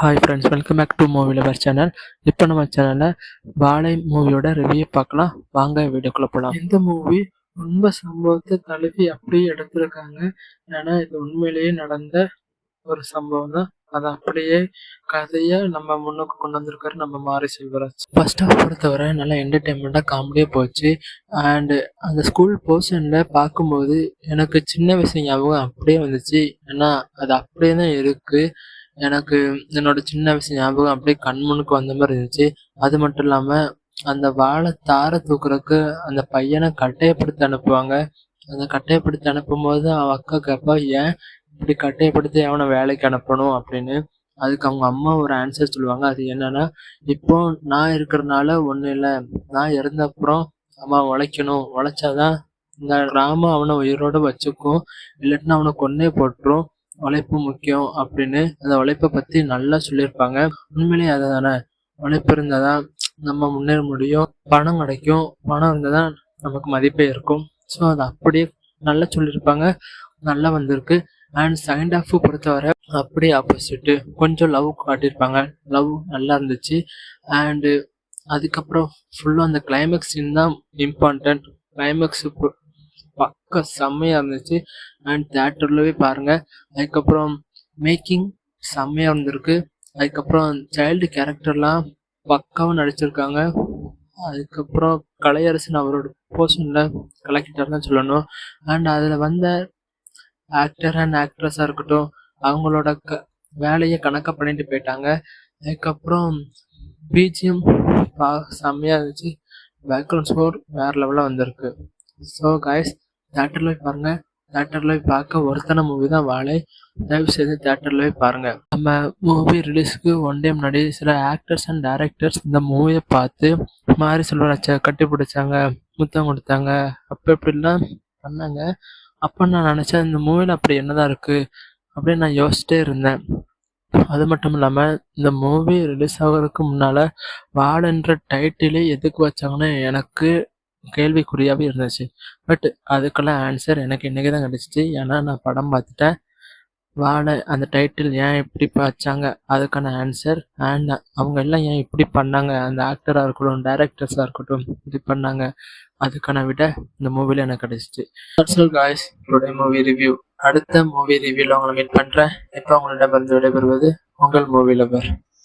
Hi friends, welcome back to movie lover channel. இப்போ நம்ம சேனலில் வாழை மூவியோட ரிவ்யூ பார்க்கலாம். வாங்க வீடியோக்குள்ளே போகலாம். இந்த மூவி ரொம்ப சம்பவத்தை தழுவி அப்படியே எடுத்திருக்காங்க. ஏன்னா இது உண்மையிலேயே நடந்த ஒரு சம்பவம் தான். அதை அப்படியே கதையை நம்ம முன்னுக்கு கொண்டு வந்திருக்காரு நம்ம மாரி செல்வராஜ். ஃபர்ஸ்ட் ஹாஃப் பொறுத்தவரை நல்லா என்டர்டெயின்மெண்ட்டாக காமெடியாக போச்சு. அண்டு அந்த ஸ்கூல் போர்ஷனில் பார்க்கும்போது எனக்கு சின்ன வயசு ஞாபகம் அப்படியே வந்துச்சு. ஏன்னா அது அப்படியே தான் இருக்குது. எனக்கு என்னோட சின்ன வயசு ஞாபகம் அப்படியே கண் முன்னுக்கு வந்த மாதிரி இருந்துச்சு. அது மட்டும் இல்லாமல் அந்த வாழை தாரை தூக்குறதுக்கு அந்த பையனை கட்டாயப்படுத்தி அனுப்புவாங்க. அந்த கட்டாயப்படுத்தி அனுப்பும்போது அவன் அக்கா கேட்பா, ஏன் இப்படி கட்டாயப்படுத்தி அவனை வேலைக்கு அனுப்பணும் அப்படின்னு. அதுக்கு அவங்க அம்மா ஒரு ஆன்சர் சொல்லுவாங்க. அது என்னன்னா, இப்போ நான் இருக்கிறதுனால ஒன்றும் இல்லை, நான் இறந்தப்புறம் அவன் உழைக்கணும், உழைச்சாதான் இந்த கிராமம் அவனை உயிரோட வச்சுக்கும், இல்லாட்டினா அவனை கொன்னே போட்டுரும், உழைப்பு முக்கியம் அப்படின்னு அந்த உழைப்பை பற்றி நல்லா சொல்லியிருப்பாங்க. உண்மையிலேயே அதை தானே, உழைப்பு இருந்தால் தான் நம்ம முன்னேற முடியும், பணம் கிடைக்கும், பணம் இருந்தால் தான் நமக்கு மதிப்பே இருக்கும். ஸோ அதை அப்படியே நல்லா சொல்லியிருப்பாங்க, நல்லா வந்திருக்கு. அண்ட் செகண்ட் ஹாஃப் பொறுத்தவரை அப்படியே ஆப்போசிட்டு கொஞ்சம் லவ் காட்டியிருப்பாங்க. லவ் நல்லா இருந்துச்சு. அண்டு அதுக்கப்புறம் ஃபுல்லாக அந்த கிளைமேக்ஸ் சீன் தான் இம்பார்ட்டண்ட். கிளைமேக்ஸு பக்கா செம்மையாக இருந்துச்சு. அண்ட் தேட்டரில் போய் பாருங்கள். அதுக்கப்புறம் மேக்கிங் செம்மையாக இருந்திருக்கு. அதுக்கப்புறம் சைல்டு கேரக்டர்லாம் பக்காவாக நடிச்சிருக்காங்க. அதுக்கப்புறம் கலையரசன் அவரோட போர்ஷனில் கலக்கிட்டார் தான் சொல்லணும். அண்ட் அதில் வந்த ஆக்டர் அண்ட் ஆக்ட்ரஸாக இருக்கட்டும், அவங்களோட வேலையை கணக்காக பண்ணிட்டு போயிட்டாங்க. அதுக்கப்புறம் பிஜிஎம் செம்மையாக இருந்துச்சு. பேக்ரவுண்ட் ஸ்கோர் வேறு லெவலில் வந்திருக்கு. ஸோ கைஸ், தேட்டரில் போய் பாருங்கள். தேட்டரில் போய் பார்க்க ஒருத்தன மூவி தான் வாழை. தயவு செய்து தேட்டரில் போய் பாருங்கள். நம்ம மூவி ரிலீஸுக்கு ஒன் டே முன்னாடி சில ஆக்டர்ஸ் அண்ட் டைரக்டர்ஸ் இந்த மூவியை பார்த்து மாரி செல்வராஜை கட்டி பிடிச்சாங்க, முத்தம் கொடுத்தாங்க, அப்போ இப்படிலாம் பண்ணாங்க. அப்போ நான் நினச்சேன், இந்த மூவியில் அப்படி என்னதான் இருக்குது அப்படின்னு நான் யோசிச்சிட்டே இருந்தேன். அது மட்டும் இல்லாமல் இந்த மூவி ரிலீஸ் ஆகிறதுக்கு முன்னால் வாழைன்ற டைட்டிலே எதுக்கு வச்சாங்கன்னு எனக்கு கேள்விக்குறியாகவே இருந்துச்சு. பட் அதுக்கெல்லாம் ஆன்சர் எனக்கு இன்றைக்கி தான் கிடச்சிச்சு. ஏன்னா நான் படம் பார்த்துட்டேன். வாழை அந்த டைட்டில் ஏன் இப்படி வச்சாங்க அதுக்கான ஆன்சர், அண்ட் அவங்க எல்லாம் ஏன் இப்படி பண்ணாங்க, அந்த ஆக்டராக இருக்கட்டும், டைரக்டர்ஸாக இருக்கட்டும், இப்படி பண்ணாங்க, அதுக்கான விட இந்த மூவியில் எனக்கு கிடச்சிச்சு. That's all guys, today movie review. அடுத்த மூவி ரிவ்யூவில் உங்களை மீட் பண்ணுறேன். இப்போ உங்களிடமிருந்து விடைபெறுவது உங்கள் மூவி லவர்.